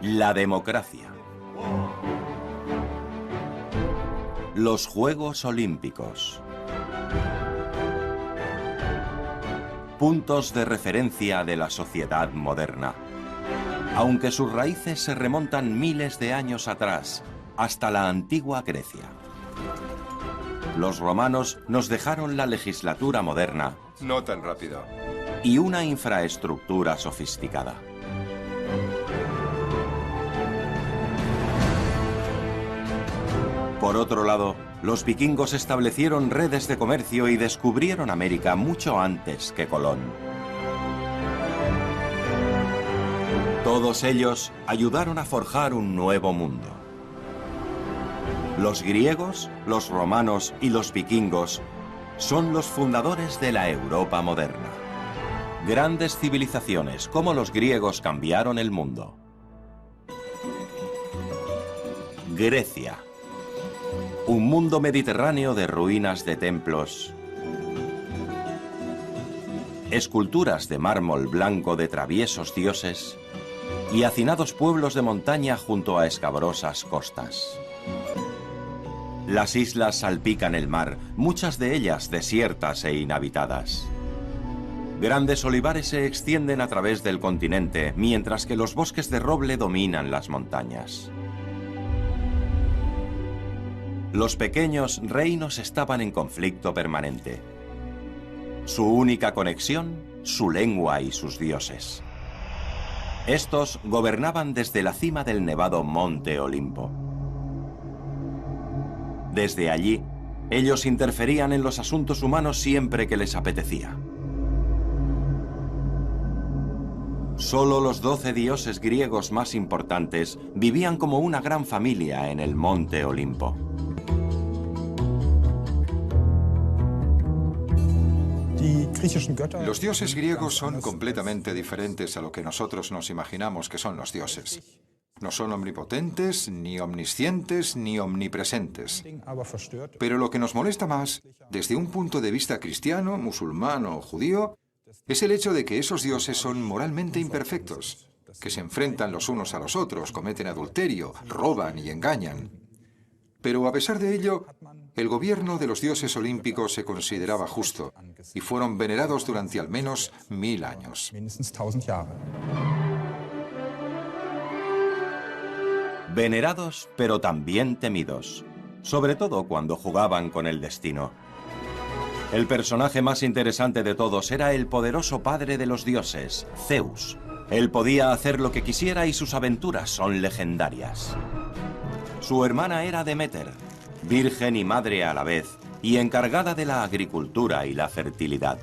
La democracia. Los Juegos Olímpicos. Puntos de referencia de la sociedad moderna. Aunque sus raíces se remontan miles de años atrás, hasta la antigua Grecia. Los romanos nos dejaron la legislatura moderna. No tan rápido. Y una infraestructura sofisticada. Por otro lado, los vikingos establecieron redes de comercio y descubrieron América mucho antes que Colón. Todos ellos ayudaron a forjar un nuevo mundo. Los griegos, los romanos y los vikingos son los fundadores de la Europa moderna. Grandes civilizaciones como los griegos cambiaron el mundo. Grecia. Un mundo mediterráneo de ruinas de templos, esculturas de mármol blanco de traviesos dioses y hacinados pueblos de montaña junto a escabrosas costas. Las islas salpican el mar, muchas de ellas desiertas e inhabitadas. Grandes olivares se extienden a través del continente, mientras que los bosques de roble dominan las montañas. Los pequeños reinos estaban en conflicto permanente. Su única conexión, su lengua y sus dioses. Estos gobernaban desde la cima del nevado Monte Olimpo. Desde allí, ellos interferían en los asuntos humanos siempre que les apetecía. Solo los 12 dioses griegos más importantes vivían como una gran familia en el Monte Olimpo. Los dioses griegos son completamente diferentes a lo que nosotros nos imaginamos que son los dioses. No son omnipotentes, ni omniscientes, ni omnipresentes. Pero lo que nos molesta más, desde un punto de vista cristiano, musulmán o judío, es el hecho de que esos dioses son moralmente imperfectos, que se enfrentan los unos a los otros, cometen adulterio, roban y engañan. Pero a pesar de ello, el gobierno de los dioses olímpicos se consideraba justo y fueron venerados durante al menos 1000 años. Venerados, pero también temidos, sobre todo cuando jugaban con el destino. El personaje más interesante de todos era el poderoso padre de los dioses, Zeus. Él podía hacer lo que quisiera y sus aventuras son legendarias. Su hermana era Deméter, virgen y madre a la vez, y encargada de la agricultura y la fertilidad.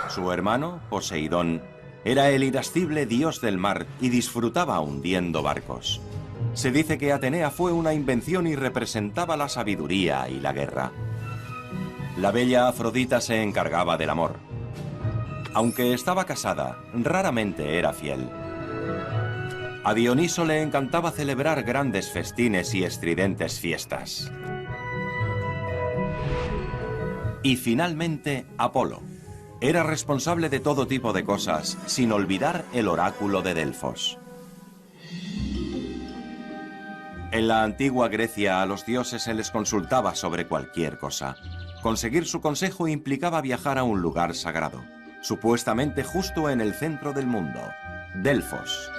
Su hermano, Poseidón, era el irascible dios del mar y disfrutaba hundiendo barcos. Se dice que Atenea fue una invención y representaba la sabiduría y la guerra. La bella Afrodita se encargaba del amor. Aunque estaba casada, raramente era fiel. A Dioniso le encantaba celebrar grandes festines y estridentes fiestas. Y finalmente, Apolo. Era responsable de todo tipo de cosas, sin olvidar el oráculo de Delfos. En la antigua Grecia a los dioses se les consultaba sobre cualquier cosa. Conseguir su consejo implicaba viajar a un lugar sagrado, supuestamente justo en el centro del mundo, Delfos.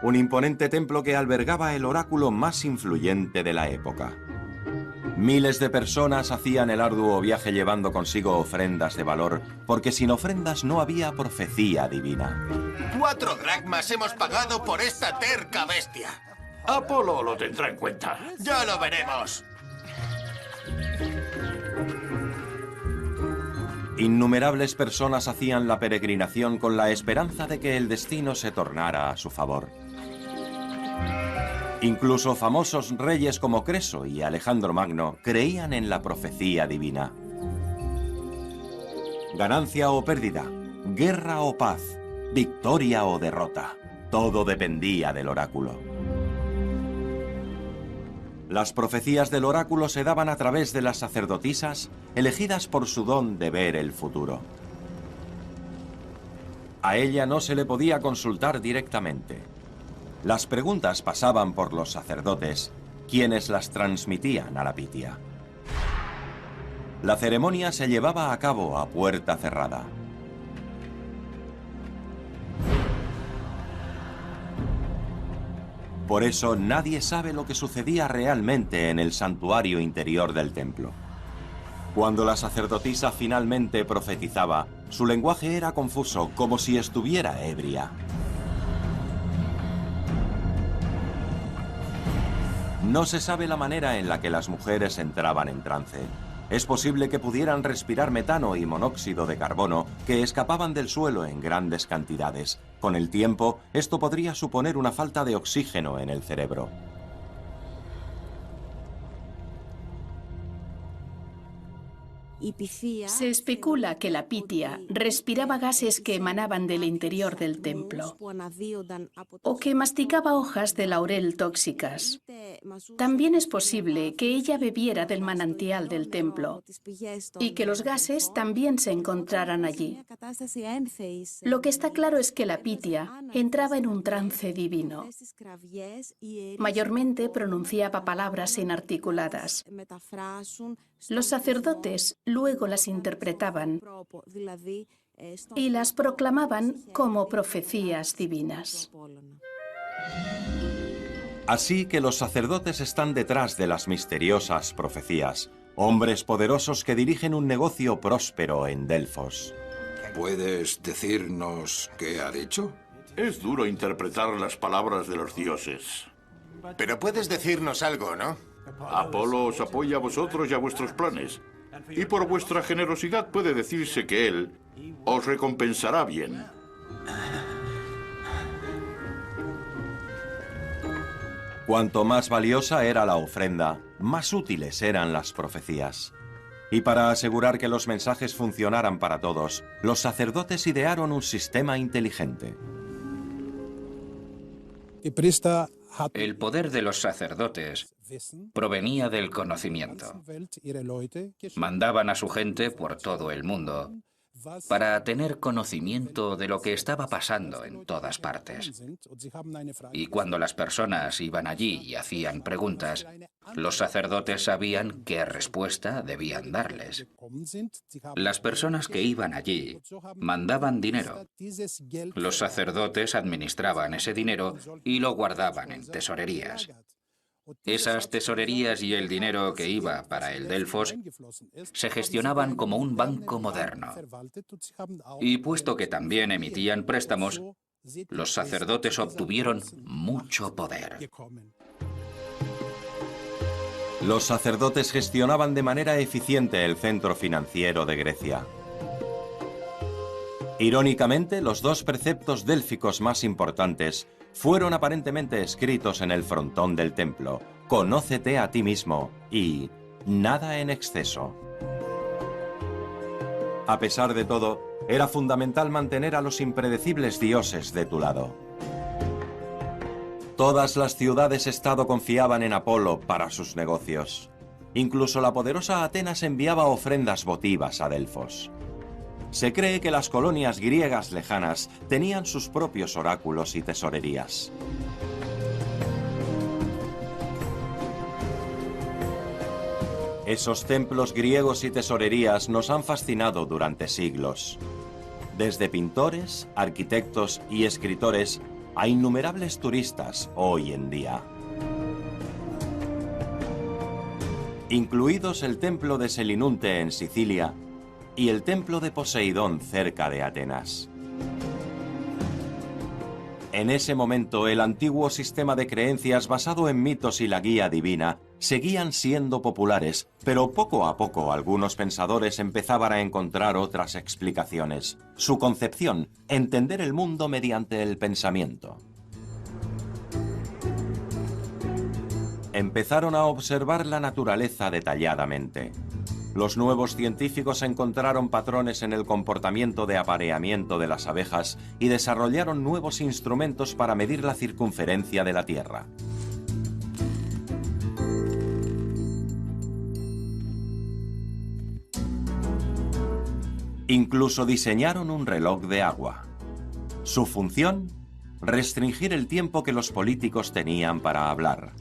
Un imponente templo que albergaba el oráculo más influyente de la época. Miles de personas hacían el arduo viaje llevando consigo ofrendas de valor, porque sin ofrendas no había profecía divina. 4 dracmas hemos pagado por esta terca bestia. Apolo lo tendrá en cuenta. ¡Ya lo veremos! Innumerables personas hacían la peregrinación con la esperanza de que el destino se tornara a su favor. Incluso famosos reyes como Creso y Alejandro Magno creían en la profecía divina. Ganancia o pérdida, guerra o paz, victoria o derrota, todo dependía del oráculo. Las profecías del oráculo se daban a través de las sacerdotisas, elegidas por su don de ver el futuro. A ella no se le podía consultar directamente. Las preguntas pasaban por los sacerdotes, quienes las transmitían a la Pitia. La ceremonia se llevaba a cabo a puerta cerrada. Por eso nadie sabe lo que sucedía realmente en el santuario interior del templo. Cuando la sacerdotisa finalmente profetizaba, su lenguaje era confuso, como si estuviera ebria. No se sabe la manera en la que las mujeres entraban en trance. Es posible que pudieran respirar metano y monóxido de carbono que escapaban del suelo en grandes cantidades. Con el tiempo, esto podría suponer una falta de oxígeno en el cerebro. Se especula que la Pitia respiraba gases que emanaban del interior del templo o que masticaba hojas de laurel tóxicas. También es posible que ella bebiera del manantial del templo y que los gases también se encontraran allí. Lo que está claro es que la Pitia entraba en un trance divino. Mayormente pronunciaba palabras inarticuladas. Los sacerdotes luego las interpretaban y las proclamaban como profecías divinas. Así que los sacerdotes están detrás de las misteriosas profecías, hombres poderosos que dirigen un negocio próspero en Delfos. ¿Puedes decirnos qué ha dicho? Es duro interpretar las palabras de los dioses. Pero puedes decirnos algo, ¿no? Apolo os apoya a vosotros y a vuestros planes. Y por vuestra generosidad puede decirse que él os recompensará bien. Cuanto más valiosa era la ofrenda, más útiles eran las profecías. Y para asegurar que los mensajes funcionaran para todos, los sacerdotes idearon un sistema inteligente. El poder de los sacerdotes provenía del conocimiento. Mandaban a su gente por todo el mundo para tener conocimiento de lo que estaba pasando en todas partes. Y cuando las personas iban allí y hacían preguntas, los sacerdotes sabían qué respuesta debían darles. Las personas que iban allí mandaban dinero. Los sacerdotes administraban ese dinero y lo guardaban en tesorerías. Esas tesorerías y el dinero que iba para el Delfos se gestionaban como un banco moderno. Y puesto que también emitían préstamos, los sacerdotes obtuvieron mucho poder. Los sacerdotes gestionaban de manera eficiente el centro financiero de Grecia. Irónicamente, los dos preceptos délficos más importantes fueron aparentemente escritos en el frontón del templo: «Conócete a ti mismo» y «Nada en exceso». A pesar de todo, era fundamental mantener a los impredecibles dioses de tu lado. Todas las ciudades-estado confiaban en Apolo para sus negocios. Incluso la poderosa Atenas enviaba ofrendas votivas a Delfos. Se cree que las colonias griegas lejanas tenían sus propios oráculos y tesorerías. Esos templos griegos y tesorerías nos han fascinado durante siglos. Desde pintores, arquitectos y escritores a innumerables turistas hoy en día. Incluidos el templo de Selinunte en Sicilia y el templo de Poseidón cerca de Atenas. En ese momento, el antiguo sistema de creencias basado en mitos y la guía divina seguían siendo populares, pero poco a poco algunos pensadores empezaban a encontrar otras explicaciones. Su concepción: entender el mundo mediante el pensamiento. Empezaron a observar la naturaleza detalladamente. Los nuevos científicos encontraron patrones en el comportamiento de apareamiento de las abejas y desarrollaron nuevos instrumentos para medir la circunferencia de la Tierra. Incluso diseñaron un reloj de agua. Su función: restringir el tiempo que los políticos tenían para hablar.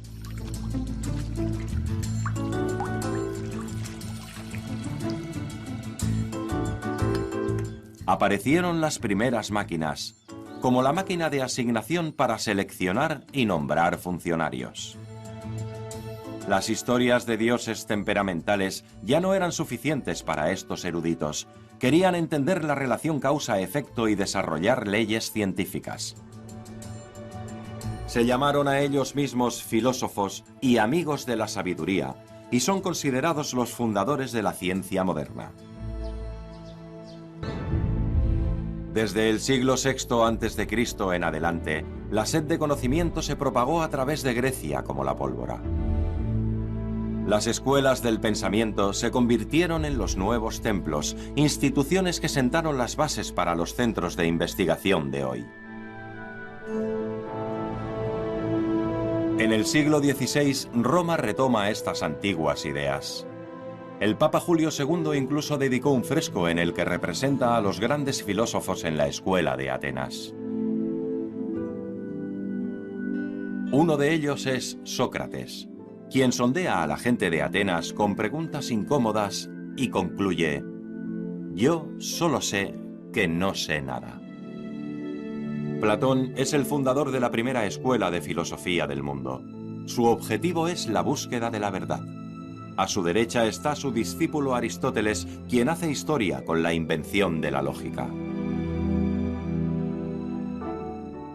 Aparecieron las primeras máquinas, como la máquina de asignación para seleccionar y nombrar funcionarios. Las historias de dioses temperamentales ya no eran suficientes para estos eruditos. Querían entender la relación causa-efecto y desarrollar leyes científicas. Se llamaron a ellos mismos filósofos y amigos de la sabiduría, y son considerados los fundadores de la ciencia moderna. Desde el siglo VI a.C. en adelante, la sed de conocimiento se propagó a través de Grecia como la pólvora. Las escuelas del pensamiento se convirtieron en los nuevos templos, instituciones que sentaron las bases para los centros de investigación de hoy. En el siglo XVI, Roma retoma estas antiguas ideas. El Papa Julio II incluso dedicó un fresco en el que representa a los grandes filósofos en la escuela de Atenas. Uno de ellos es Sócrates, quien sondea a la gente de Atenas con preguntas incómodas y concluye: yo solo sé que no sé nada. Platón es el fundador de la primera escuela de filosofía del mundo. Su objetivo es la búsqueda de la verdad. A su derecha está su discípulo Aristóteles, quien hace historia con la invención de la lógica.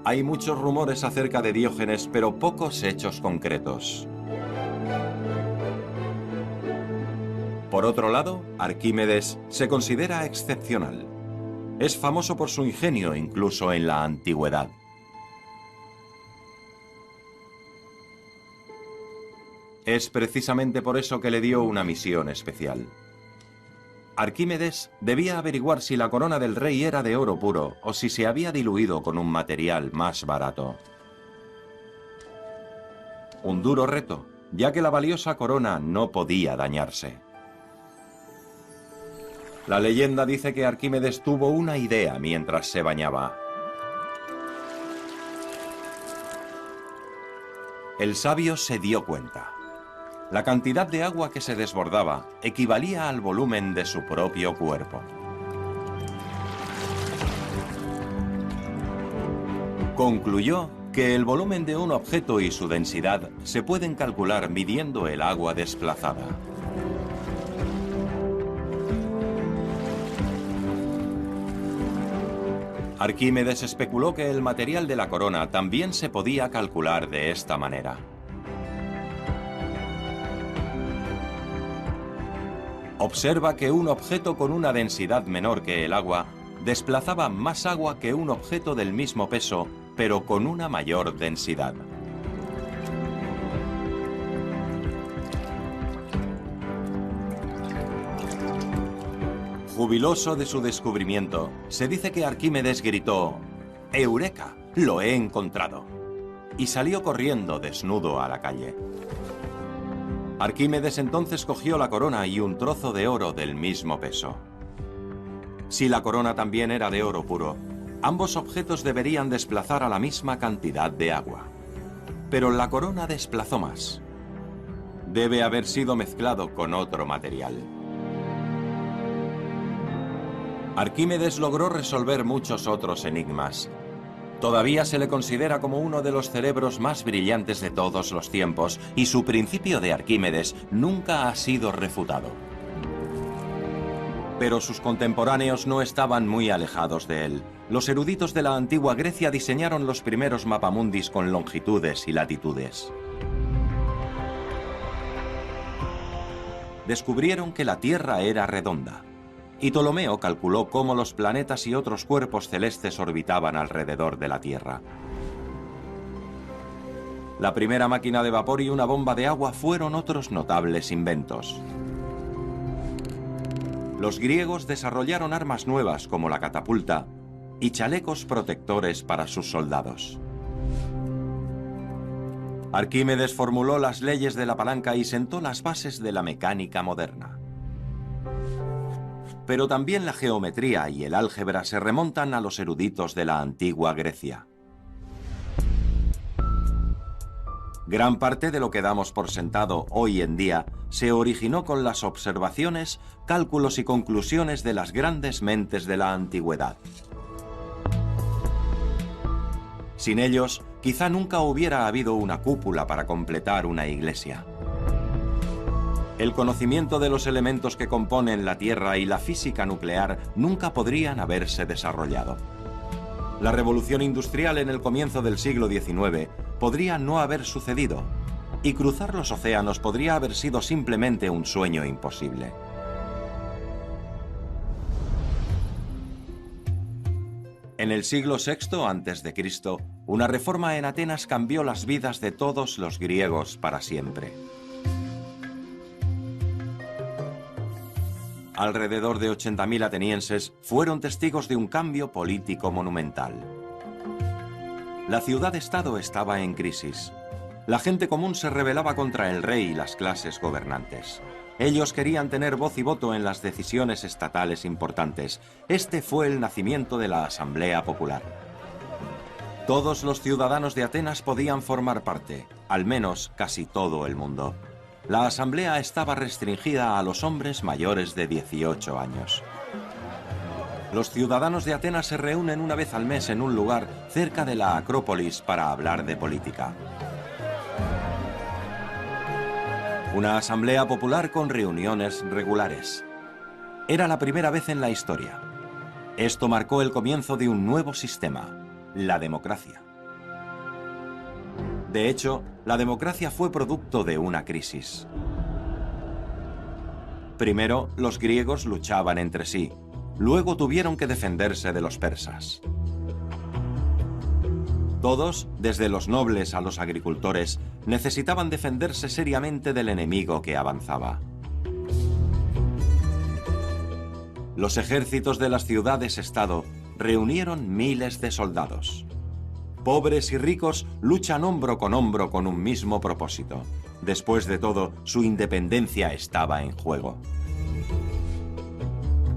Hay muchos rumores acerca de Diógenes, pero pocos hechos concretos. Por otro lado, Arquímedes se considera excepcional. Es famoso por su ingenio incluso en la antigüedad. Es precisamente por eso que le dio una misión especial. Arquímedes debía averiguar si la corona del rey era de oro puro o si se había diluido con un material más barato. Un duro reto, ya que la valiosa corona no podía dañarse. La leyenda dice que Arquímedes tuvo una idea mientras se bañaba. El sabio se dio cuenta. La cantidad de agua que se desbordaba equivalía al volumen de su propio cuerpo. Concluyó que el volumen de un objeto y su densidad se pueden calcular midiendo el agua desplazada. Arquímedes especuló que el material de la corona también se podía calcular de esta manera. Observa que un objeto con una densidad menor que el agua desplazaba más agua que un objeto del mismo peso, pero con una mayor densidad. Jubiloso de su descubrimiento, se dice que Arquímedes gritó: ¡Eureka! ¡Lo he encontrado! Y salió corriendo desnudo a la calle. Arquímedes entonces cogió la corona y un trozo de oro del mismo peso. Si la corona también era de oro puro, ambos objetos deberían desplazar a la misma cantidad de agua. Pero la corona desplazó más. Debe haber sido mezclado con otro material. Arquímedes logró resolver muchos otros enigmas. Todavía se le considera como uno de los cerebros más brillantes de todos los tiempos, y su principio de Arquímedes nunca ha sido refutado. Pero sus contemporáneos no estaban muy alejados de él. Los eruditos de la antigua Grecia diseñaron los primeros mapamundis con longitudes y latitudes. Descubrieron que la Tierra era redonda, y Ptolomeo calculó cómo los planetas y otros cuerpos celestes orbitaban alrededor de la Tierra. La primera máquina de vapor y una bomba de agua fueron otros notables inventos. Los griegos desarrollaron armas nuevas como la catapulta y chalecos protectores para sus soldados. Arquímedes formuló las leyes de la palanca y sentó las bases de la mecánica moderna. pero también la geometría y el álgebra se remontan a los eruditos de la antigua Grecia. Gran parte de lo que damos por sentado hoy en día se originó con las observaciones, cálculos y conclusiones de las grandes mentes de la antigüedad. Sin ellos, quizá nunca hubiera habido una cúpula para completar una iglesia. El conocimiento de los elementos que componen la Tierra y la física nuclear nunca podrían haberse desarrollado. La revolución industrial en el comienzo del siglo XIX podría no haber sucedido, y cruzar los océanos podría haber sido simplemente un sueño imposible. En el siglo VI a.C., una reforma en Atenas cambió las vidas de todos los griegos para siempre. Alrededor de 80.000 atenienses fueron testigos de un cambio político monumental. La ciudad-estado estaba en crisis. La gente común se rebelaba contra el rey y las clases gobernantes. Ellos querían tener voz y voto en las decisiones estatales importantes. Este fue el nacimiento de la Asamblea Popular. Todos los ciudadanos de Atenas podían formar parte, al menos casi todo el mundo. La asamblea estaba restringida a los hombres mayores de 18 años. Los ciudadanos de Atenas se reúnen una vez al mes en un lugar cerca de la Acrópolis para hablar de política. Una asamblea popular con reuniones regulares. Era la primera vez en la historia. Esto marcó el comienzo de un nuevo sistema, la democracia. De hecho, la democracia fue producto de una crisis. Primero, los griegos luchaban entre sí. Luego tuvieron que defenderse de los persas. Todos, desde los nobles a los agricultores, necesitaban defenderse seriamente del enemigo que avanzaba. Los ejércitos de las ciudades-estado reunieron miles de soldados. Pobres y ricos luchan hombro con un mismo propósito. Después de todo, su independencia estaba en juego.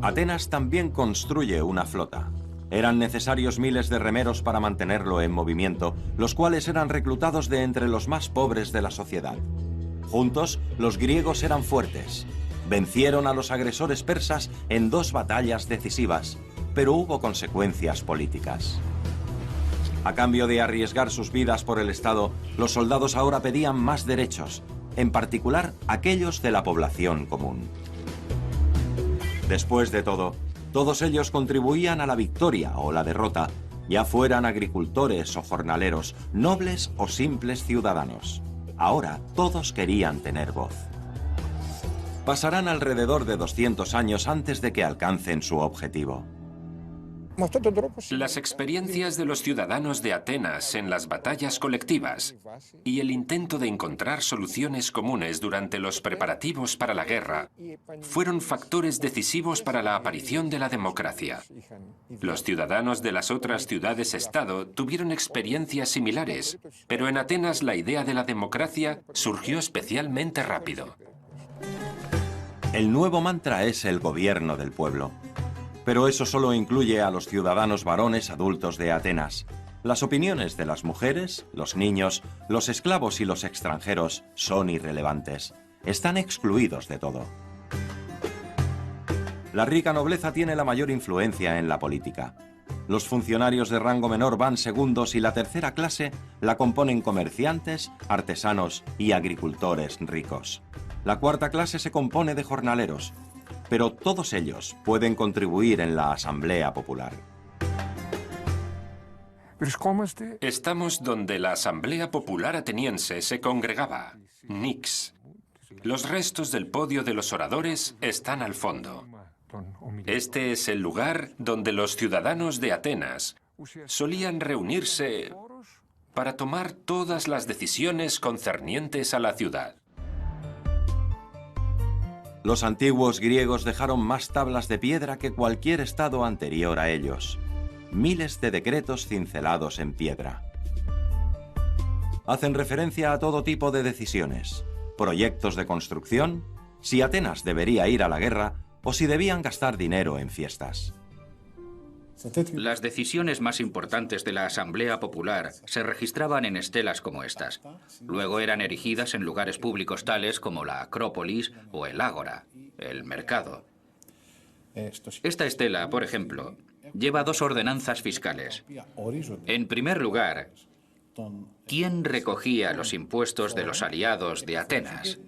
Atenas también construye una flota. Eran necesarios miles de remeros para mantenerlo en movimiento, los cuales eran reclutados de entre los más pobres de la sociedad. Juntos, los griegos eran fuertes. Vencieron a los agresores persas en 2 batallas decisivas, pero hubo consecuencias políticas. A cambio de arriesgar sus vidas por el Estado, los soldados ahora pedían más derechos, en particular aquellos de la población común. Después de todo, todos ellos contribuían a la victoria o la derrota, ya fueran agricultores o jornaleros, nobles o simples ciudadanos. Ahora todos querían tener voz. Pasarán alrededor de 200 años antes de que alcancen su objetivo. Las experiencias de los ciudadanos de Atenas en las batallas colectivas y el intento de encontrar soluciones comunes durante los preparativos para la guerra fueron factores decisivos para la aparición de la democracia. Los ciudadanos de las otras ciudades-estado tuvieron experiencias similares, pero en Atenas la idea de la democracia surgió especialmente rápido. El nuevo mantra es el gobierno del pueblo. Pero eso solo incluye a los ciudadanos varones adultos de Atenas. Las opiniones de las mujeres, los niños, los esclavos y los extranjeros son irrelevantes. Están excluidos de todo. La rica nobleza tiene la mayor influencia en la política. Los funcionarios de rango menor van segundos y la tercera clase la componen comerciantes, artesanos y agricultores ricos. La cuarta clase se compone de jornaleros. Pero todos ellos pueden contribuir en la Asamblea Popular. Estamos donde la Asamblea Popular ateniense se congregaba, Nix. Los restos del podio de los oradores están al fondo. Este es el lugar donde los ciudadanos de Atenas solían reunirse para tomar todas las decisiones concernientes a la ciudad. Los antiguos griegos dejaron más tablas de piedra que cualquier estado anterior a ellos. Miles de decretos cincelados en piedra. Hacen referencia a todo tipo de decisiones. Proyectos de construcción, si Atenas debería ir a la guerra, o si debían gastar dinero en fiestas. Las decisiones más importantes de la Asamblea Popular se registraban en estelas como estas. Luego eran erigidas en lugares públicos tales como la Acrópolis o el Ágora, el mercado. Esta estela, por ejemplo, lleva 2 ordenanzas fiscales. En primer lugar, ¿quién recogía los impuestos de los aliados de Atenas?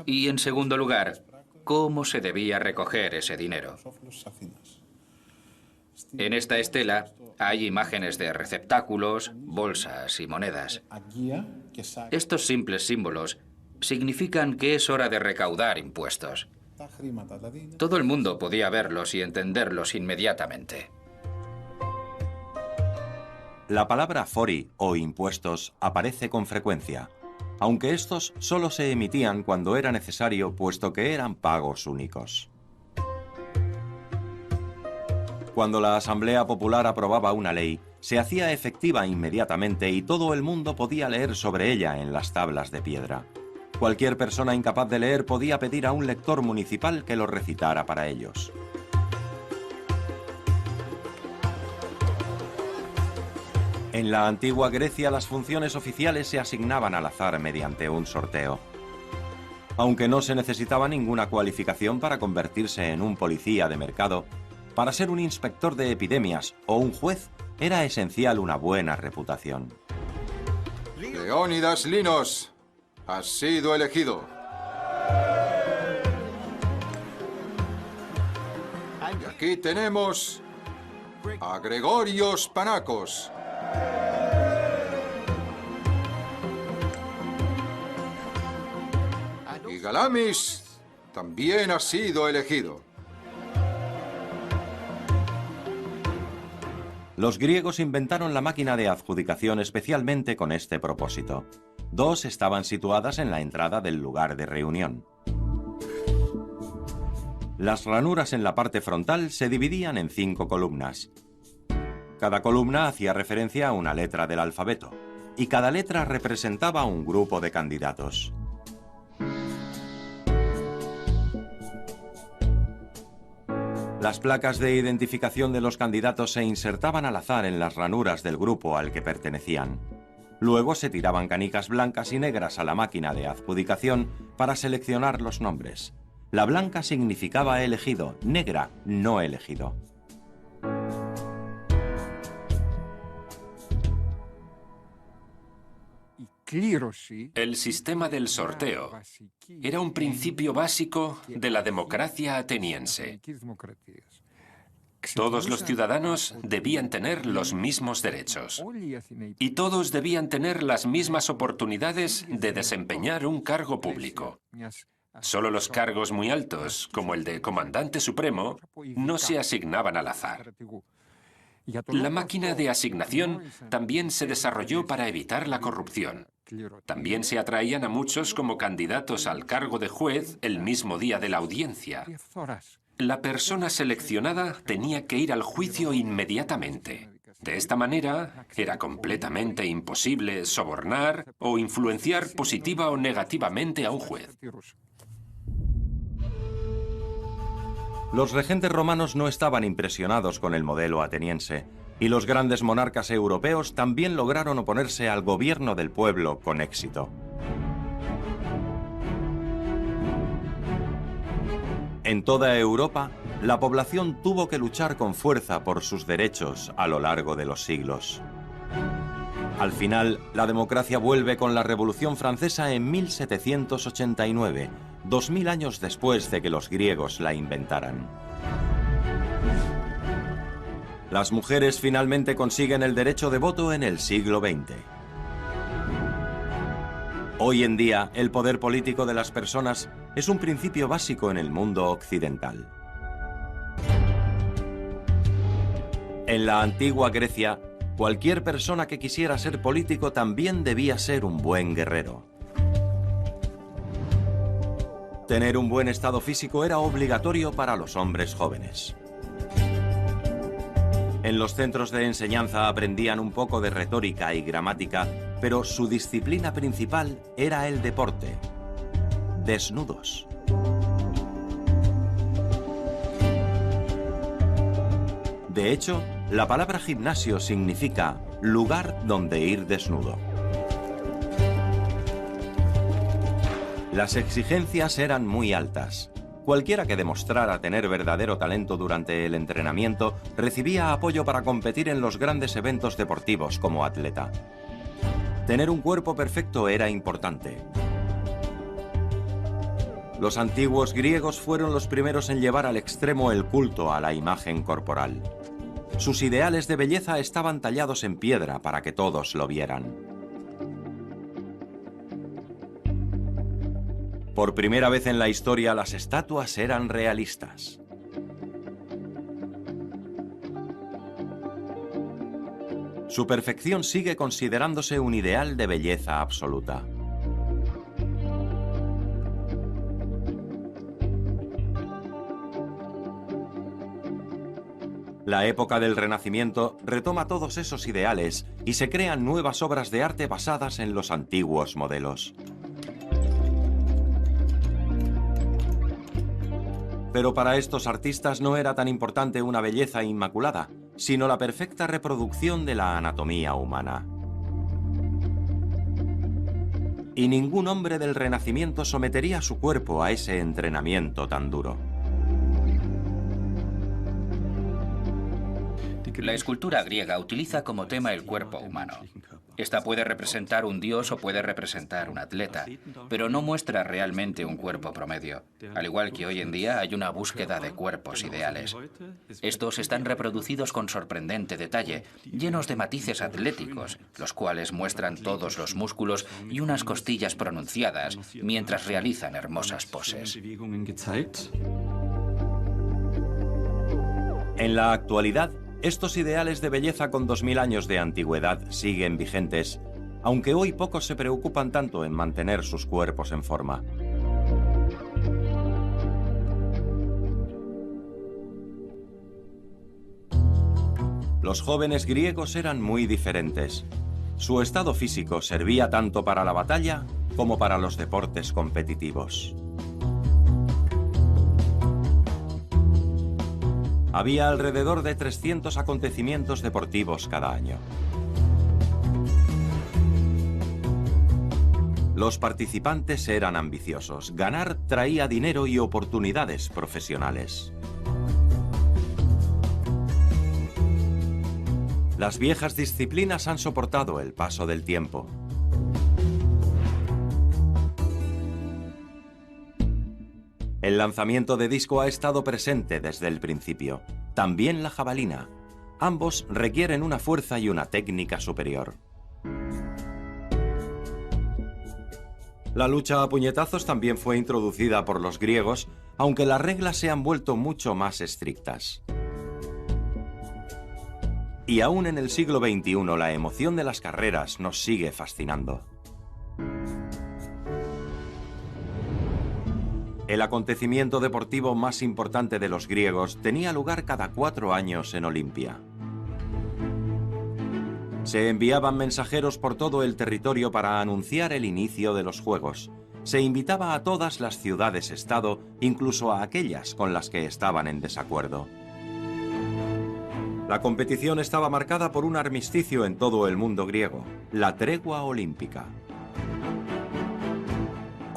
Y en segundo lugar, ¿cómo se debía recoger ese dinero? En esta estela hay imágenes de receptáculos, bolsas y monedas. Estos simples símbolos significan que es hora de recaudar impuestos. Todo el mundo podía verlos y entenderlos inmediatamente. La palabra fori o impuestos aparece con frecuencia, aunque estos solo se emitían cuando era necesario, puesto que eran pagos únicos. Cuando la Asamblea Popular aprobaba una ley, se hacía efectiva inmediatamente y todo el mundo podía leer sobre ella en las tablas de piedra. Cualquier persona incapaz de leer podía pedir a un lector municipal que lo recitara para ellos. En la antigua Grecia, las funciones oficiales se asignaban al azar mediante un sorteo. Aunque no se necesitaba ninguna cualificación para convertirse en un policía de mercado, para ser un inspector de epidemias o un juez, era esencial una buena reputación. Leónidas Linos, has sido elegido. Y aquí tenemos a Gregorios Panacos. Y Galamis también ha sido elegido. Los griegos inventaron la máquina de adjudicación especialmente con este propósito. 2 estaban situadas en la entrada del lugar de reunión. Las ranuras en la parte frontal se dividían en 5 columnas. Cada columna hacía referencia a una letra del alfabeto, y cada letra representaba un grupo de candidatos. Las placas de identificación de los candidatos se insertaban al azar en las ranuras del grupo al que pertenecían. Luego se tiraban canicas blancas y negras a la máquina de adjudicación para seleccionar los nombres. La blanca significaba elegido, negra, no elegido. El sistema del sorteo era un principio básico de la democracia ateniense. Todos los ciudadanos debían tener los mismos derechos y todos debían tener las mismas oportunidades de desempeñar un cargo público. Solo los cargos muy altos, como el de comandante supremo, no se asignaban al azar. La máquina de asignación también se desarrolló para evitar la corrupción. También se atraían a muchos como candidatos al cargo de juez el mismo día de la audiencia. La persona seleccionada tenía que ir al juicio inmediatamente. De esta manera, era completamente imposible sobornar o influenciar positiva o negativamente a un juez. Los regentes romanos no estaban impresionados con el modelo ateniense, y los grandes monarcas europeos también lograron oponerse al gobierno del pueblo con éxito. En toda Europa, la población tuvo que luchar con fuerza por sus derechos a lo largo de los siglos. Al final, la democracia vuelve con la Revolución Francesa en 1789, 2000 años después de que los griegos la inventaran. Las mujeres finalmente consiguen el derecho de voto en el siglo XX. Hoy en día, el poder político de las personas es un principio básico en el mundo occidental. En la antigua Grecia, cualquier persona que quisiera ser político también debía ser un buen guerrero. Tener un buen estado físico era obligatorio para los hombres jóvenes. En los centros de enseñanza aprendían un poco de retórica y gramática, pero su disciplina principal era el deporte. Desnudos. De hecho, la palabra gimnasio significa lugar donde ir desnudo. Las exigencias eran muy altas. Cualquiera que demostrara tener verdadero talento durante el entrenamiento recibía apoyo para competir en los grandes eventos deportivos como atleta. Tener un cuerpo perfecto era importante. Los antiguos griegos fueron los primeros en llevar al extremo el culto a la imagen corporal. Sus ideales de belleza estaban tallados en piedra para que todos lo vieran. Por primera vez en la historia, las estatuas eran realistas. Su perfección sigue considerándose un ideal de belleza absoluta. La época del Renacimiento retoma todos esos ideales y se crean nuevas obras de arte basadas en los antiguos modelos. Pero para estos artistas no era tan importante una belleza inmaculada, sino la perfecta reproducción de la anatomía humana. Y ningún hombre del Renacimiento sometería su cuerpo a ese entrenamiento tan duro. La escultura griega utiliza como tema el cuerpo humano. Esta puede representar un dios o puede representar un atleta, pero no muestra realmente un cuerpo promedio. Al igual que hoy en día hay una búsqueda de cuerpos ideales. Estos están reproducidos con sorprendente detalle, llenos de matices atléticos, los cuales muestran todos los músculos y unas costillas pronunciadas mientras realizan hermosas poses. En la actualidad, estos ideales de belleza con 2000 años de antigüedad siguen vigentes, aunque hoy pocos se preocupan tanto en mantener sus cuerpos en forma. Los jóvenes griegos eran muy diferentes. Su estado físico servía tanto para la batalla como para los deportes competitivos. Había alrededor de 300 acontecimientos deportivos cada año. Los participantes eran ambiciosos. Ganar traía dinero y oportunidades profesionales. Las viejas disciplinas han soportado el paso del tiempo. El lanzamiento de disco ha estado presente desde el principio. También la jabalina. Ambos requieren una fuerza y una técnica superior. La lucha a puñetazos también fue introducida por los griegos, aunque las reglas se han vuelto mucho más estrictas. Y aún en el siglo XXI la emoción de las carreras nos sigue fascinando. El acontecimiento deportivo más importante de los griegos tenía lugar cada 4 años en Olimpia. Se enviaban mensajeros por todo el territorio para anunciar el inicio de los Juegos. Se invitaba a todas las ciudades-estado, incluso a aquellas con las que estaban en desacuerdo. La competición estaba marcada por un armisticio en todo el mundo griego, la tregua olímpica.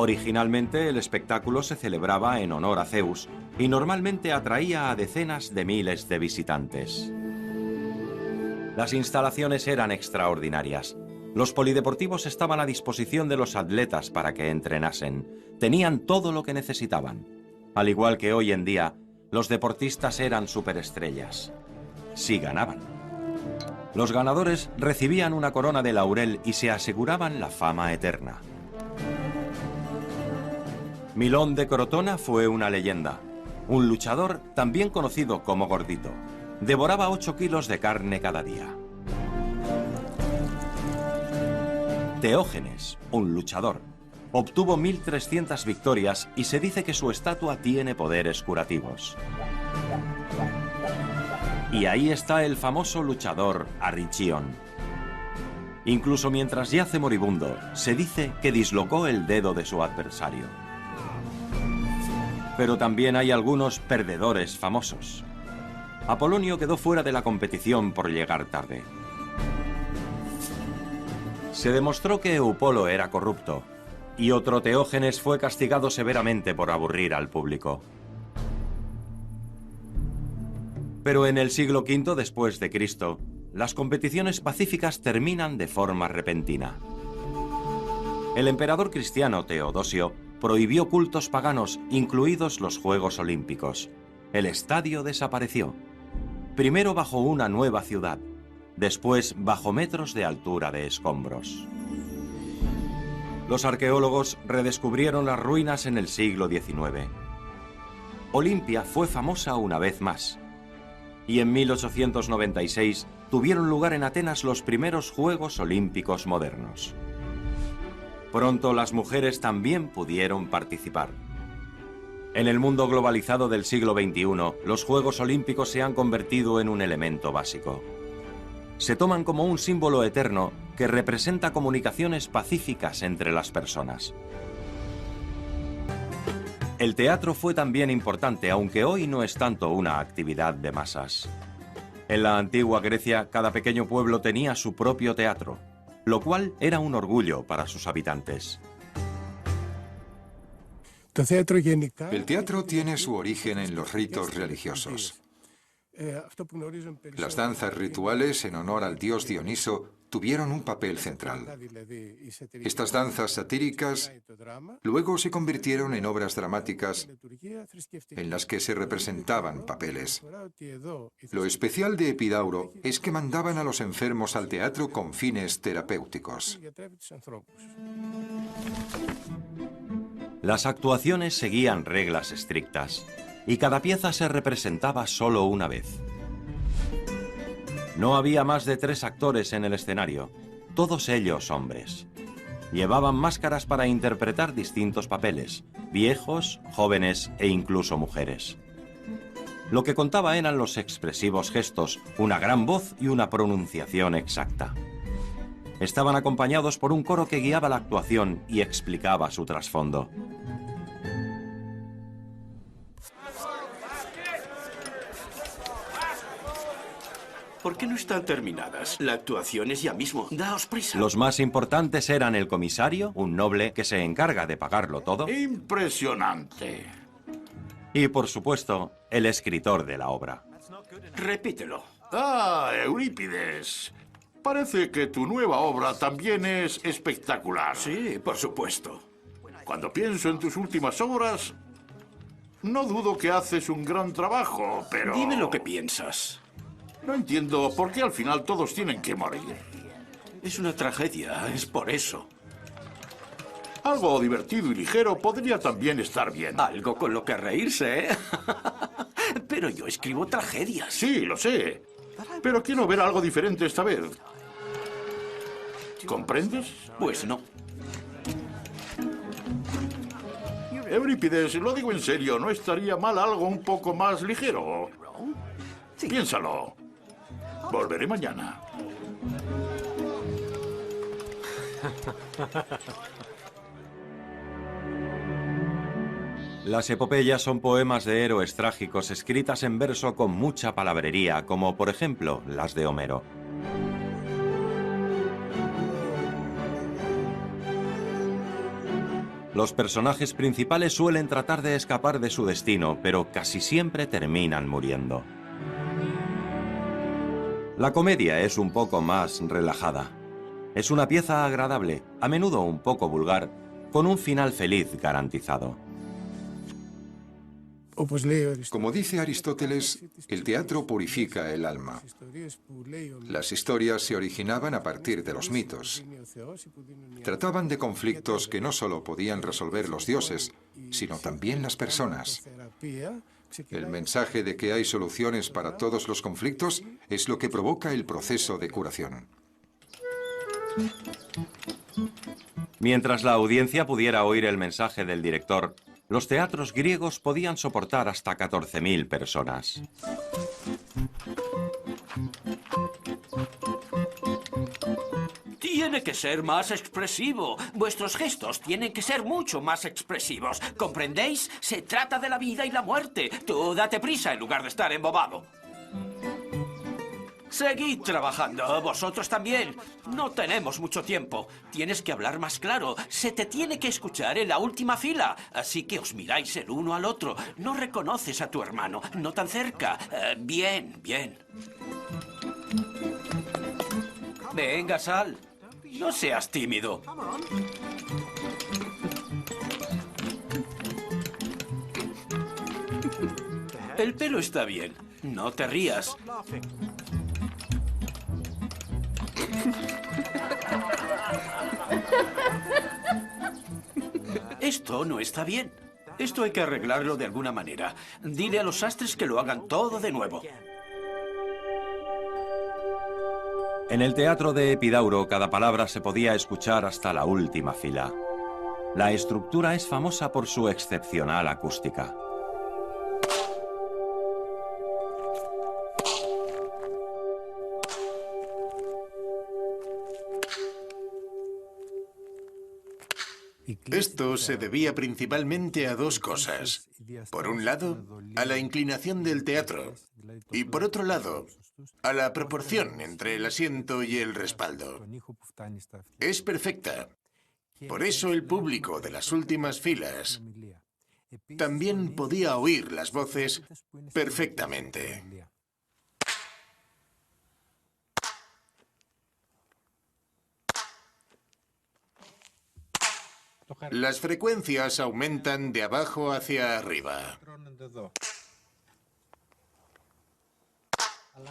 Originalmente el espectáculo se celebraba en honor a Zeus y normalmente atraía a decenas de miles de visitantes. Las instalaciones eran extraordinarias. Los polideportivos estaban a disposición de los atletas para que entrenasen. Tenían todo lo que necesitaban. Al igual que hoy en día, los deportistas eran superestrellas. Si ganaban. Los ganadores recibían una corona de laurel y se aseguraban la fama eterna. Milón de Crotona fue una leyenda. Un luchador, también conocido como Gordito. Devoraba 8 kilos de carne cada día. Teógenes, un luchador, obtuvo 1300 victorias y se dice que su estatua tiene poderes curativos. Y ahí está el famoso luchador Arrichión. Incluso mientras yace moribundo, se dice que dislocó el dedo de su adversario. Pero también hay algunos perdedores famosos. Apolonio quedó fuera de la competición por llegar tarde. Se demostró que Eupolo era corrupto, y otro Teógenes fue castigado severamente por aburrir al público. Pero en el siglo V después de Cristo, las competiciones pacíficas terminan de forma repentina. El emperador cristiano Teodosio prohibió cultos paganos, incluidos los Juegos Olímpicos. El estadio desapareció. Primero bajo una nueva ciudad, después bajo metros de altura de escombros. Los arqueólogos redescubrieron las ruinas en el siglo XIX. Olimpia fue famosa una vez más. Y en 1896 tuvieron lugar en Atenas los primeros Juegos Olímpicos modernos. Pronto las mujeres también pudieron participar. En el mundo globalizado del siglo XXI, los Juegos Olímpicos se han convertido en un elemento básico. Se toman como un símbolo eterno que representa comunicaciones pacíficas entre las personas. El teatro fue también importante, aunque hoy no es tanto una actividad de masas. En la antigua Grecia, cada pequeño pueblo tenía su propio teatro, lo cual era un orgullo para sus habitantes. El teatro tiene su origen en los ritos religiosos. Las danzas rituales en honor al dios Dioniso tuvieron un papel central. Estas danzas satíricas luego se convirtieron en obras dramáticas en las que se representaban papeles. Lo especial de Epidauro es que mandaban a los enfermos al teatro con fines terapéuticos. Las actuaciones seguían reglas estrictas y cada pieza se representaba solo una vez. No había más de 3 actores en el escenario, todos ellos hombres. Llevaban máscaras para interpretar distintos papeles, viejos, jóvenes e incluso mujeres. Lo que contaba eran los expresivos gestos, una gran voz y una pronunciación exacta. Estaban acompañados por un coro que guiaba la actuación y explicaba su trasfondo. ¿Por qué no están terminadas? La actuación es ya mismo. Daos prisa. Los más importantes eran el comisario, un noble que se encarga de pagarlo todo. Impresionante. Y, por supuesto, el escritor de la obra. Repítelo. Ah, Eurípides. Parece que tu nueva obra también es espectacular. Sí, por supuesto. Cuando pienso en tus últimas obras, no dudo que haces un gran trabajo, pero... Dime lo que piensas. No entiendo por qué al final todos tienen que morir. Es una tragedia, es por eso. Algo divertido y ligero podría también estar bien. Algo con lo que reírse, ¿eh? Pero yo escribo tragedias. Sí, lo sé. Pero quiero ver algo diferente esta vez. ¿Comprendes? Pues no. Eurípides, lo digo en serio, ¿no estaría mal algo un poco más ligero? Sí. Piénsalo. Volveré mañana. Las epopeyas son poemas de héroes trágicos escritas en verso con mucha palabrería, como por ejemplo las de Homero. Los personajes principales suelen tratar de escapar de su destino, pero casi siempre terminan muriendo. La comedia es un poco más relajada. Es una pieza agradable, a menudo un poco vulgar, con un final feliz garantizado. Como dice Aristóteles, el teatro purifica el alma. Las historias se originaban a partir de los mitos. Trataban de conflictos que no solo podían resolver los dioses, sino también las personas. El mensaje de que hay soluciones para todos los conflictos es lo que provoca el proceso de curación. Mientras la audiencia pudiera oír el mensaje del director, los teatros griegos podían soportar hasta 14.000 personas. Tiene que ser más expresivo. Vuestros gestos tienen que ser mucho más expresivos. ¿Comprendéis? Se trata de la vida y la muerte. Tú date prisa en lugar de estar embobado. Seguid trabajando, vosotros también. No tenemos mucho tiempo. Tienes que hablar más claro. Se te tiene que escuchar en la última fila. Así que os miráis el uno al otro. No reconoces a tu hermano. No tan cerca. Bien, bien. Venga, Sal. No seas tímido. El pelo está bien. No te rías. Esto no está bien. Esto hay que arreglarlo de alguna manera. Dile a los sastres que lo hagan todo de nuevo. En el teatro de Epidauro, cada palabra se podía escuchar hasta la última fila. La estructura es famosa por su excepcional acústica. Esto se debía principalmente a dos cosas. Por un lado, a la inclinación del teatro. Y por otro lado, a la proporción entre el asiento y el respaldo. Es perfecta. Por eso el público de las últimas filas también podía oír las voces perfectamente. Las frecuencias aumentan de abajo hacia arriba.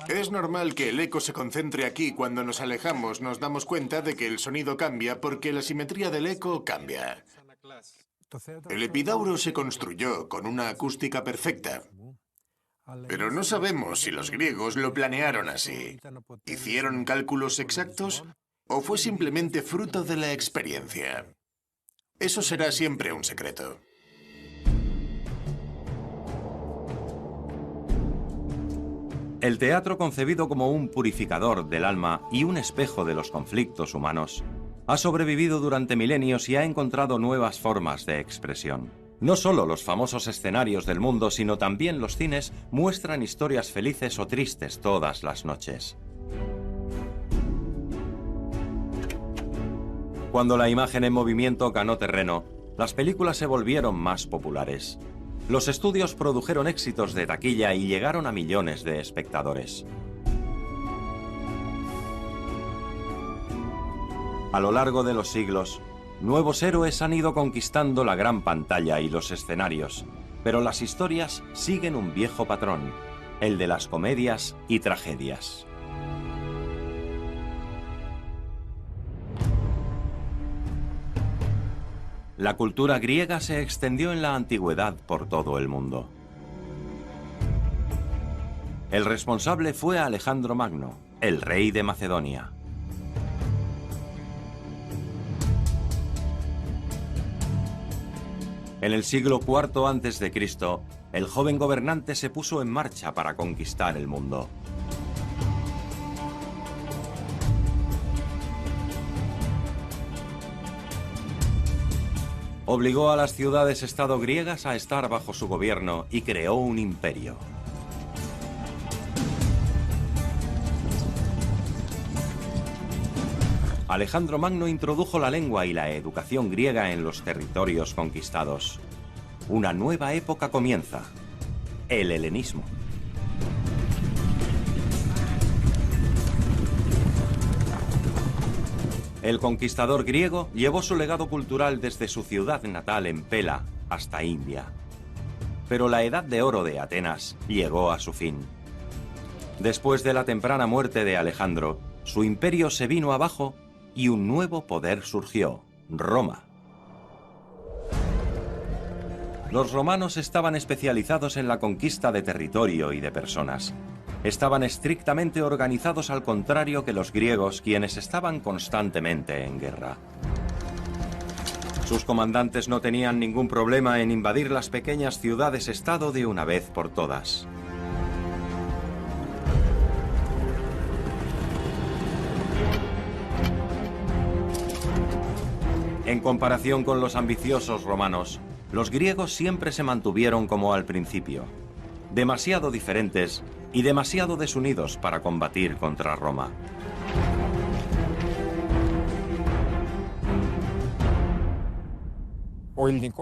Es normal que el eco se concentre aquí. Cuando nos alejamos nos damos cuenta de que el sonido cambia porque la simetría del eco cambia. El Epidauro se construyó con una acústica perfecta. Pero no sabemos si los griegos lo planearon así. ¿Hicieron cálculos exactos o fue simplemente fruto de la experiencia? Eso será siempre un secreto. El teatro, concebido como un purificador del alma y un espejo de los conflictos humanos, ha sobrevivido durante milenios y ha encontrado nuevas formas de expresión. No solo los famosos escenarios del mundo, sino también los cines muestran historias felices o tristes todas las noches. Cuando la imagen en movimiento ganó terreno, las películas se volvieron más populares. Los estudios produjeron éxitos de taquilla y llegaron a millones de espectadores. A lo largo de los siglos, nuevos héroes han ido conquistando la gran pantalla y los escenarios, pero las historias siguen un viejo patrón, el de las comedias y tragedias. La cultura griega se extendió en la antigüedad por todo el mundo. El responsable fue Alejandro Magno, el rey de Macedonia. En el siglo IV a.C., el joven gobernante se puso en marcha para conquistar el mundo. Obligó a las ciudades-estado griegas a estar bajo su gobierno y creó un imperio. Alejandro Magno introdujo la lengua y la educación griega en los territorios conquistados. Una nueva época comienza, el helenismo. El conquistador griego llevó su legado cultural desde su ciudad natal en Pela hasta India. Pero la Edad de Oro de Atenas llegó a su fin. Después de la temprana muerte de Alejandro, su imperio se vino abajo y un nuevo poder surgió, Roma. Los romanos estaban especializados en la conquista de territorio y de personas. Estaban estrictamente organizados, al contrario que los griegos, quienes estaban constantemente en guerra. Sus comandantes no tenían ningún problema en invadir las pequeñas ciudades-estado de una vez por todas. En comparación con los ambiciosos romanos, los griegos siempre se mantuvieron como al principio, demasiado diferentes y demasiado desunidos para combatir contra Roma.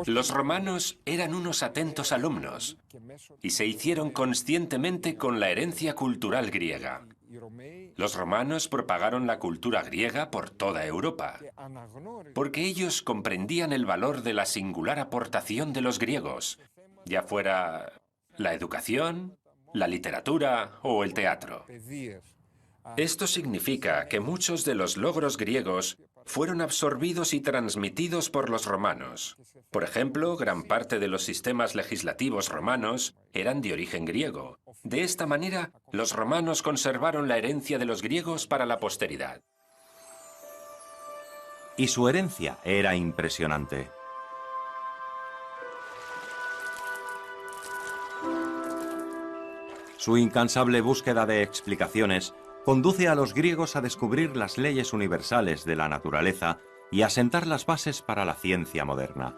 Los romanos eran unos atentos alumnos y se hicieron conscientemente con la herencia cultural griega. Los romanos propagaron la cultura griega por toda Europa, porque ellos comprendían el valor de la singular aportación de los griegos, ya fuera la educación, la literatura o el teatro. Esto significa que muchos de los logros griegos fueron absorbidos y transmitidos por los romanos. Por ejemplo, gran parte de los sistemas legislativos romanos eran de origen griego. De esta manera, los romanos conservaron la herencia de los griegos para la posteridad. Y su herencia era impresionante. Su incansable búsqueda de explicaciones conduce a los griegos a descubrir las leyes universales de la naturaleza y a sentar las bases para la ciencia moderna.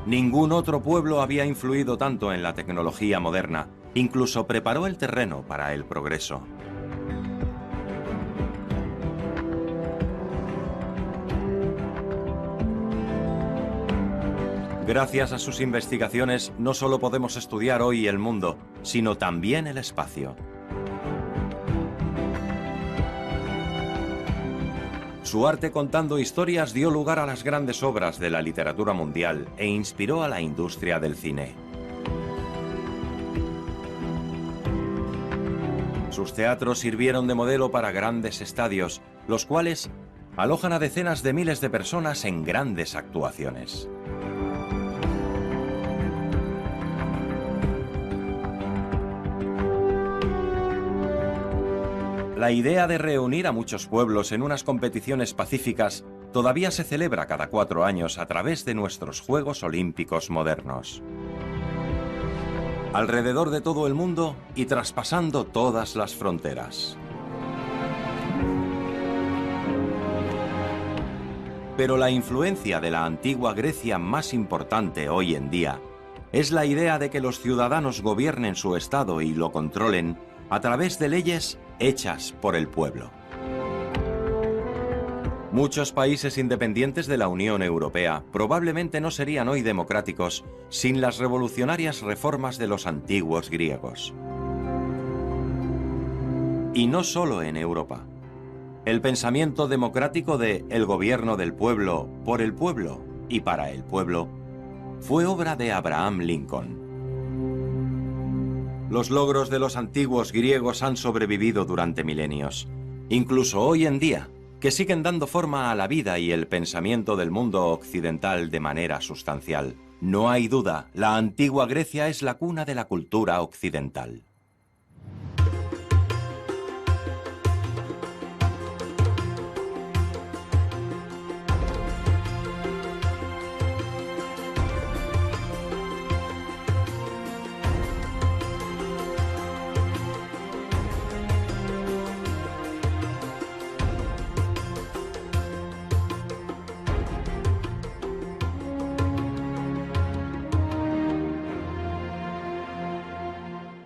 Ningún otro pueblo había influido tanto en la tecnología moderna, incluso preparó el terreno para el progreso. Gracias a sus investigaciones, no solo podemos estudiar hoy el mundo, sino también el espacio. Su arte contando historias dio lugar a las grandes obras de la literatura mundial e inspiró a la industria del cine. Sus teatros sirvieron de modelo para grandes estadios, los cuales alojan a decenas de miles de personas en grandes actuaciones. La idea de reunir a muchos pueblos en unas competiciones pacíficas todavía se celebra cada 4 años a través de nuestros Juegos Olímpicos modernos. Alrededor de todo el mundo y traspasando todas las fronteras. Pero la influencia de la antigua Grecia más importante hoy en día es la idea de que los ciudadanos gobiernen su estado y lo controlen a través de leyes hechas por el pueblo. Muchos países independientes de la Unión Europea probablemente no serían hoy democráticos sin las revolucionarias reformas de los antiguos griegos. Y no solo en Europa. El pensamiento democrático de el gobierno del pueblo, por el pueblo y para el pueblo fue obra de Abraham Lincoln. Los logros de los antiguos griegos han sobrevivido durante milenios, incluso hoy en día, que siguen dando forma a la vida y el pensamiento del mundo occidental de manera sustancial. No hay duda, la antigua Grecia es la cuna de la cultura occidental.